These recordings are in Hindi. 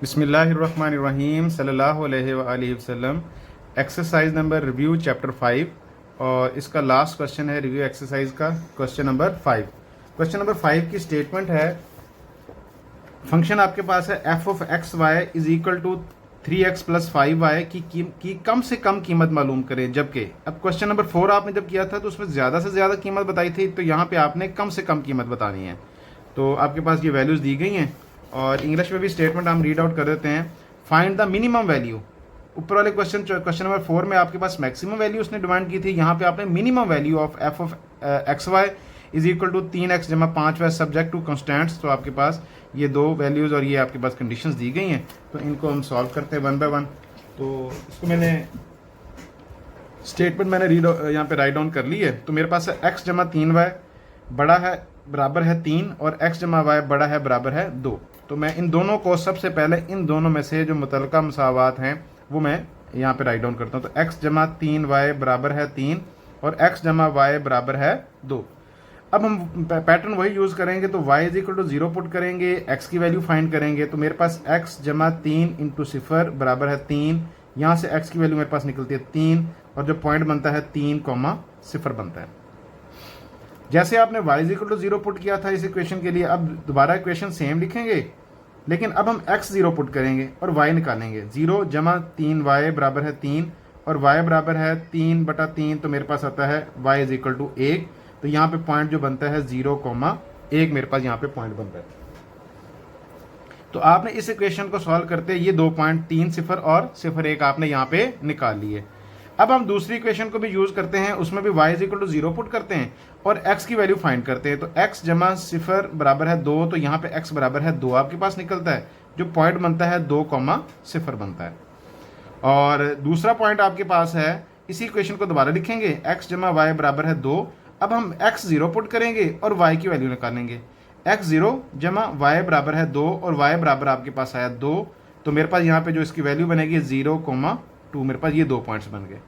बिस्मिल्लाहिर्रहमानिर्रहीम सल्लल्लाहु अलैहि वसल्लम। एक्सरसाइज नंबर रिव्यू चैप्टर 5 और इसका लास्ट क्वेश्चन है रिव्यू एक्सरसाइज का क्वेश्चन नंबर 5। क्वेश्चन नंबर 5 की स्टेटमेंट है, फंक्शन आपके पास है F of X Y is equal to 3x plus 5y की कम से कम कीमत मालूम करें। जबकि अब क्वेश्चन नंबर 4 आपने जब किया था तो उसमें ज़्यादा से ज़्यादा कीमत बताई थी, तो यहाँ पे आपने कम से कम कीमत बतानी है। तो आपके पास ये वैल्यूज़ दी गई हैं और इंग्लिश में भी स्टेटमेंट हम रीड आउट कर देते हैं। Find the minimum value. ऊपर वाले क्वेश्चन नंबर 4 में आपके पास मैक्सिमम वैल्यू उसने डिमांड की थी, यहाँ पे आपने minimum value of F of X Y is equal to 3x जमा 5y सब्जेक्ट टू कॉन्स्टेंट्स। तो आपके पास ये दो वैल्यूज़ और ये आपके पास कंडीशंस दी गई हैं, तो इनको हम सॉल्व करते हैं वन बाय वन। तो इसको मैंने स्टेटमेंट रीड यहाँ पे राइट डाउन कर ली है। तो मेरे पास है x जमा 3y बड़ा है बराबर है 3 और x जमा y बड़ा है बराबर है 2। तो मैं इन दोनों को सबसे पहले इन दोनों में से जो मुतलका मसावात हैं वो मैं यहाँ पे राइट डाउन करता हूँ। तो x जमा 3y बराबर है 3 और x जमा y बराबर है 2। अब हम पैटर्न वही यूज़ करेंगे, तो y is equal to 0 put करेंगे, x की वैल्यू फाइंड करेंगे। तो मेरे पास x जमा 3 इंटू 0 बराबर है 3। यहाँ से x की वैल्यू मेरे पास निकलती है 3 और जो पॉइंट बनता है 3,0 बनता है। जैसे आपने y is equal to 0 put किया था इस इक्वेशन के लिए, अब दोबारा इक्वेशन सेम लिखेंगे, लेकिन अब हम x 0 पुट करेंगे और y निकालेंगे। 0 जमा 3y बराबर है 3 और y बराबर है 3/3, तो मेरे पास आता है y इज इक्वल टू 1। तो यहाँ पे पॉइंट जो बनता है 0,1 मेरे पास यहाँ पे पॉइंट बनता है। तो आपने इस इक्वेशन को सॉल्व करते ये 2 पॉइंट 3 0 और 0,1 आपने यहाँ पे निकाल लिए। अब हम दूसरी इक्वेशन को भी यूज करते हैं, उसमें भी y is equal to 0 put करते हैं और x की वैल्यू फाइंड करते हैं। तो x जमा 0 बराबर है 2, तो यहाँ पे x बराबर है 2 आपके पास निकलता है, जो पॉइंट बनता है 2,0 बनता है। और दूसरा पॉइंट आपके पास है, इसी इक्वेशन को दोबारा लिखेंगे, x जमा y बराबर है 2। अब हम x 0 पुट करेंगे और y की वैल्यू निकालेंगे। x 0 जमा y बराबर है 2 और y बराबर आपके पास आया 2, तो मेरे पास यहाँ पे जो इसकी वैल्यू बनेगी 0,2। मेरे पास ये 2 पॉइंट्स बन गए।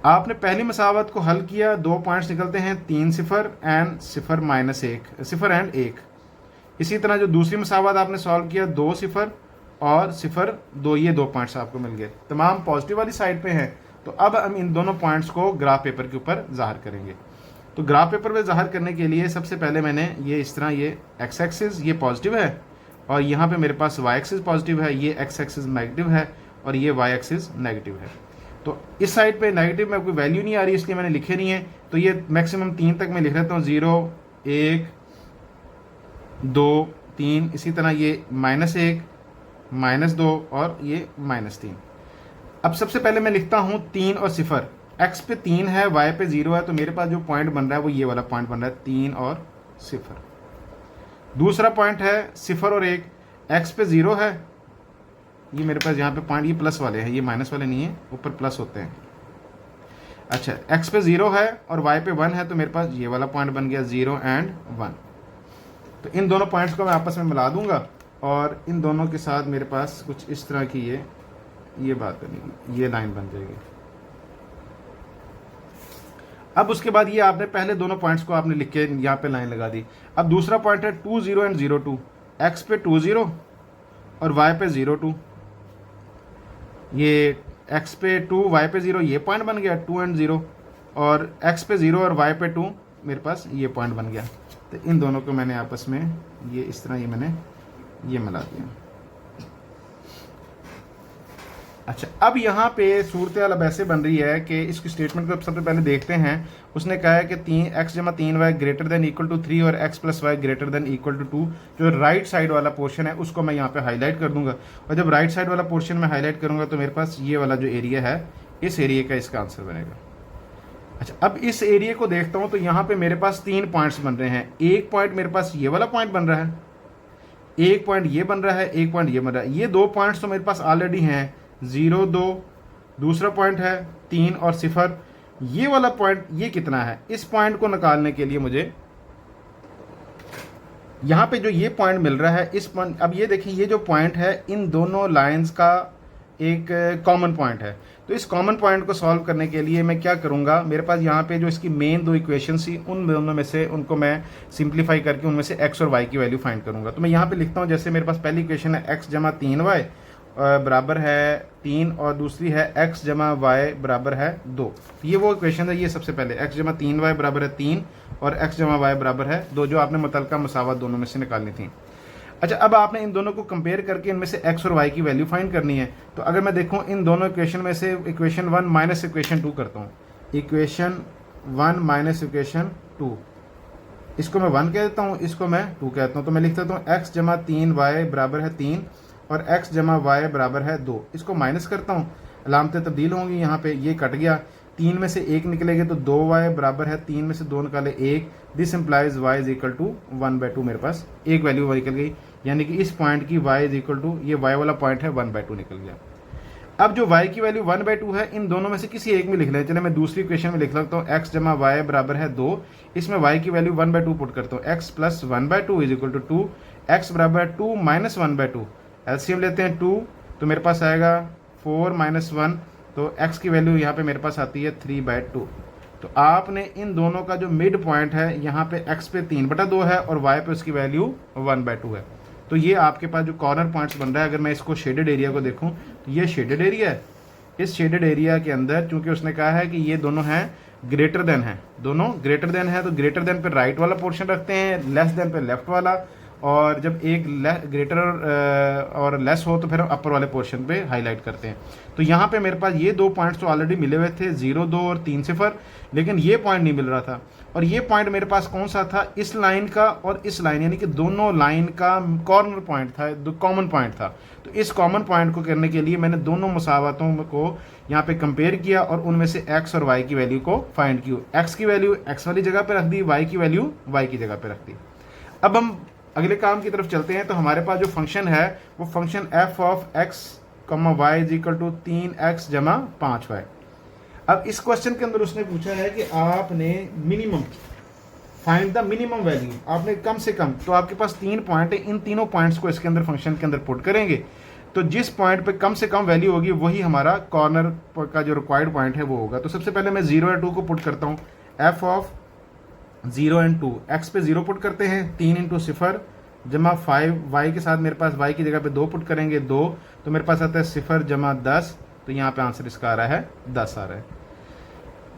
आपने पहली मसावत को हल किया, 2 पॉइंट्स निकलते हैं 3 0 एंड 0 एंड 1। इसी तरह जो दूसरी मसावत आपने सॉल्व किया 2 0 और 0 2, ये 2 पॉइंट्स आपको मिल गए, तमाम पॉजिटिव वाली साइड पे हैं। तो अब हम इन दोनों पॉइंट्स को ग्राफ पेपर के ऊपर ज़ाहिर करेंगे। तो ग्राफ पेपर पे ज़ाहिर करने के लिए सबसे पहले मैंने ये इस तरह, ये एक्स एक्सिस ये पॉजिटिव है और यहाँ पे मेरे पास वाई एक्सिस पॉजिटिव है, ये एक्स एक्सिस नेगेटिव है और ये वाई एक्सिस नेगेटिव है। तो इस साइड पे नेगेटिव में कोई वैल्यू नहीं आ रही, इसलिए मैंने लिखे नहीं है। तो ये मैक्सिमम 3 तक मैं लिख लेता हूँ, 0 1 2 3। इसी तरह ये -1 -2 और ये -3। अब सबसे पहले मैं लिखता हूँ 3 और 0। x पे 3 है, y पे 0 है, तो मेरे पास जो पॉइंट बन रहा है वो ये वाला पॉइंट बन रहा है 3 और 0। दूसरा पॉइंट है 0 और 1। x पे 0 है, ये मेरे पास यहाँ पे पॉइंट ये प्लस वाले हैं, ये माइनस वाले नहीं है, ऊपर प्लस होते हैं। अच्छा, x पे 0 है और y पे 1 है, तो मेरे पास ये वाला पॉइंट बन गया 0 एंड 1। तो इन दोनों पॉइंट्स को मैं आपस में मिला दूंगा और इन दोनों के साथ मेरे पास कुछ इस तरह की ये बात बनेगी, ये लाइन बन जाएगी। अब उसके बाद ये आपने पहले दोनों पॉइंट्स को आपने लिख के यहाँ पे लाइन लगा दी। अब दूसरा पॉइंट है 2 0 एंड 0 2। x पे 2 0 और y पे 0 2। ये x पे 2 y पे 0 ये पॉइंट बन गया 2 एंड 0, और x पे 0 और y पे 2 मेरे पास ये पॉइंट बन गया। तो इन दोनों को मैंने आपस में ये इस तरह मैंने ये मिला दिया। अच्छा, अब यहाँ पे सूरत हाल अब ऐसे बन रही है कि इसकी स्टेटमेंट को सबसे पहले देखते हैं। उसने कहा है कि x जमा 3y greater than equal to 3 और x plus Y greater than equal to 2। जो राइट साइड वाला पोर्शन है उसको मैं यहाँ पे हाईलाइट कर दूंगा, और जब राइट साइड वाला पोर्शन में हाईलाइट करूंगा तो मेरे पास ये वाला जो एरिया है, इस एरिया का इसका आंसर बनेगा। अच्छा, अब इस एरिया को देखता हूँ तो यहाँ पे मेरे पास 3 पॉइंट्स बन रहे हैं। एक पॉइंट मेरे पास ये वाला पॉइंट बन रहा है, एक पॉइंट ये बन रहा है, एक पॉइंट ये बन रहा है। ये 2 पॉइंट्स तो मेरे पास ऑलरेडी हैं, 0 2। दूसरा पॉइंट है 3 और 0। ये वाला पॉइंट ये कितना है, इस पॉइंट को निकालने के लिए मुझे यहाँ पे जो ये पॉइंट मिल रहा है, इस पॉइंट, अब ये देखिए ये जो पॉइंट है इन दोनों लाइंस का एक कॉमन पॉइंट है। तो इस कॉमन पॉइंट को सॉल्व करने के लिए मैं क्या करूंगा, मेरे पास यहाँ पे जो इसकी मेन दो इक्वेशन थी उन दोनों में से उनको मैं सिंप्लीफाई करके उनमें से x और y की वैल्यू फाइंड करूंगा। तो मैं यहाँ पे लिखता हूँ, जैसे मेरे पास पहली इक्वेशन है x जमा 3y बराबर है 3 और दूसरी है x जमा y बराबर है 2। ये वो इक्वेशन है, ये सबसे पहले x जमा 3y बराबर है 3 और x जमा y बराबर है 2, जो आपने मुतलका मसावत दोनों में से निकालनी थी। अच्छा, अब आपने इन दोनों को कंपेयर करके इनमें से x और y की वैल्यू फाइंड करनी है। तो अगर मैं देखूं इन दोनों इक्वेशन में से इक्वेशन 1 माइनस इक्वेशन 2 करता हूँ, इक्वेशन 1 माइनस इक्वेशन 2, इसको मैं 1 कह देता हूँ, इसको मैं 2 कहता हूँ। तो मैं लिख देता हूँ x जमा 3y बराबर है 3 और x जमा y बराबर है 2। इसको माइनस करता हूँ, अलामतें तब्दील होंगी, यहाँ पे ये कट गया, 3 में से 1 निकलेगा तो 2y बराबर है 3 में से 2 निकाले 1। This implies y is equal to 1/2। मेरे पास एक वैल्यू निकल गई, यानी कि इस पॉइंट की y इज इक्वल टू, ये y वाला पॉइंट है 1/2 निकल गया। अब जो y की वैल्यू 1/2 है, इन दोनों में से किसी एक में लिख लें। चले मैं दूसरी इक्वेशन में लिख सकता हूँ x जमा y बराबर है 2, इसमें y की वैल्यू 1/2 पुट करता हूँ, x प्लस 1/2 इज इक्वल टू 2, x बराबर 2 माइनस 1/2, एलसीएम लेते हैं 2, तो मेरे पास आएगा 4 माइनस 1, तो x की वैल्यू यहाँ पे मेरे पास आती है 3/2। तो आपने इन दोनों का जो मिड पॉइंट है, यहाँ पे x पे 3/2 है और y पे उसकी वैल्यू 1/2 है। तो ये आपके पास जो कॉर्नर पॉइंट्स बन रहा है, अगर मैं इसको शेडेड एरिया को देखूं तो ये शेडेड एरिया है। इस शेडेड एरिया के अंदर चूंकि उसने कहा है कि ये दोनों हैं ग्रेटर देन है, दोनों ग्रेटर देन है, तो ग्रेटर देन पे राइट वाला पोर्शन रखते हैं, लेस देन पे लेफ्ट वाला, और जब एक ग्रेटर और लेस हो तो फिर अपर वाले पोर्शन पे हाईलाइट करते हैं। तो यहाँ पे मेरे पास ये दो पॉइंट्स तो ऑलरेडी मिले हुए थे, 0, 2 और 3 0, लेकिन ये पॉइंट नहीं मिल रहा था। और ये पॉइंट मेरे पास कौन सा था, इस लाइन का और इस लाइन, यानी कि दोनों लाइन का कॉर्नर पॉइंट था, कॉमन पॉइंट था। तो इस कॉमन पॉइंट को करने के लिए मैंने दोनों मसावतों को यहाँ पे कंपेयर किया और उनमें से x और y की वैल्यू को फाइंड की। x की वैल्यू x वाली जगह पे रख दी, y की वैल्यू y की जगह पे रख दी। अब हम अगले काम की तरफ चलते हैं। तो हमारे पास जो फंक्शन है वो function f of x, y is equal to 3x जमा 5y। अब इस क्वेश्चन के अंदर उसने पूछा है कि आपने minimum find the minimum value, आपने कम से कम, तो आपके पास 3 पॉइंट है, इन तीनों पॉइंट्स को इसके अंदर फंक्शन के अंदर पुट करेंगे। तो जिस पॉइंट पे कम से कम वैल्यू होगी वही हमारा कॉर्नर का जो रिक्वायर्ड पॉइंट है वो होगा। तो सबसे पहले मैं 0 और 2 को पुट करता हूँ। f ऑफ 0 एंड 2, x पे 0 पुट करते हैं, 3 इंटू 0 जमा 5, y के साथ मेरे पास y की जगह पे 2 पुट करेंगे 2, तो मेरे पास आता है 0 जमा 10, तो यहाँ पे आंसर इसका आ रहा है 10 आ रहा है।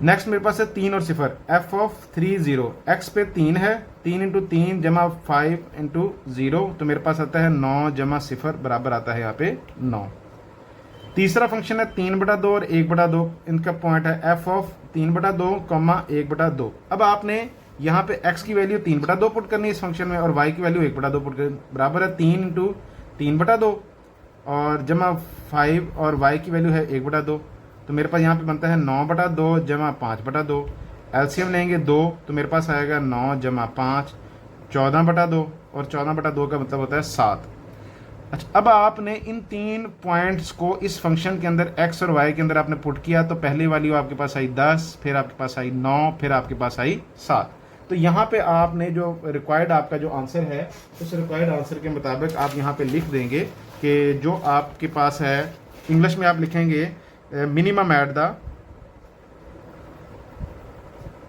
नेक्स्ट मेरे पास है 3 और 0, f ऑफ 3 0, x पे 3 है, 3 इंटू 3 जमा 5 इंटू 0, तो मेरे पास आता है 9 जमा 0 बराबर आता है यहाँ पे 9। तीसरा फंक्शन है 3/2 और 1/2, इनका पॉइंट है f ऑफ 3/2, 1/2। अब आपने यहाँ पे x की वैल्यू 3/2 पुट करनी है इस फंक्शन में और y की वैल्यू 1/2 पुट करनी, बराबर है 3 इंटू 3/2 और जमा 5 और y की वैल्यू है 1/2, तो मेरे पास यहाँ पे बनता है 9/2 जमा 5/2। एलसीएम लेंगे 2, तो मेरे पास आएगा 9 जमा 5, 14/2, और 14/2 का मतलब होता है 7। अच्छा, अब आपने इन 3 पॉइंट्स को इस फंक्शन के अंदर x और y के अंदर आपने पुट किया, तो पहली वैल्यू आपके पास आई 10, फिर आपके पास आई 9, फिर आपके पास आई 7। तो यहाँ पे आपने जो रिक्वायर्ड आपका जो आंसर है, उस रिक्वायर्ड आंसर के मुताबिक आप यहाँ पे लिख देंगे कि जो आपके पास है, इंग्लिश में आप लिखेंगे minimum at the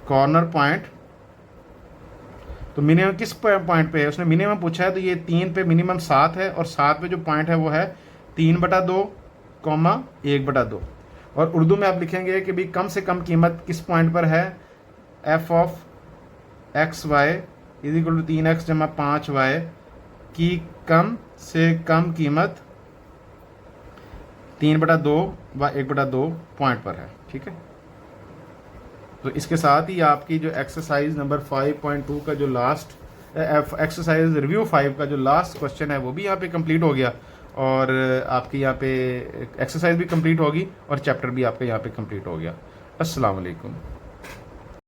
corner point. तो मिनिमम किस पॉइंट पे है, उसने मिनिमम पूछा है, तो ये 3 पे मिनिमम 7 है और 7 पे जो पॉइंट है वो है 3/2, 1/2। और उर्दू में आप लिखेंगे कि भी कम से कम कीमत किस पॉइंट पर है, f of X Y is equal to 3x जमा 5y की कम से कम कीमत 3/2 व 1/2 पॉइंट पर है। ठीक है, तो इसके साथ ही आपकी जो एक्सरसाइज नंबर 5.2 का जो लास्ट एक्सरसाइज रिव्यू 5 का जो लास्ट क्वेश्चन है वो भी यहाँ पे कंप्लीट हो गया और आपकी यहाँ पे एक्सरसाइज भी कंप्लीट होगी और चैप्टर भी आपका यहाँ पे कंप्लीट हो गया। अस्सलाम वालेकुम।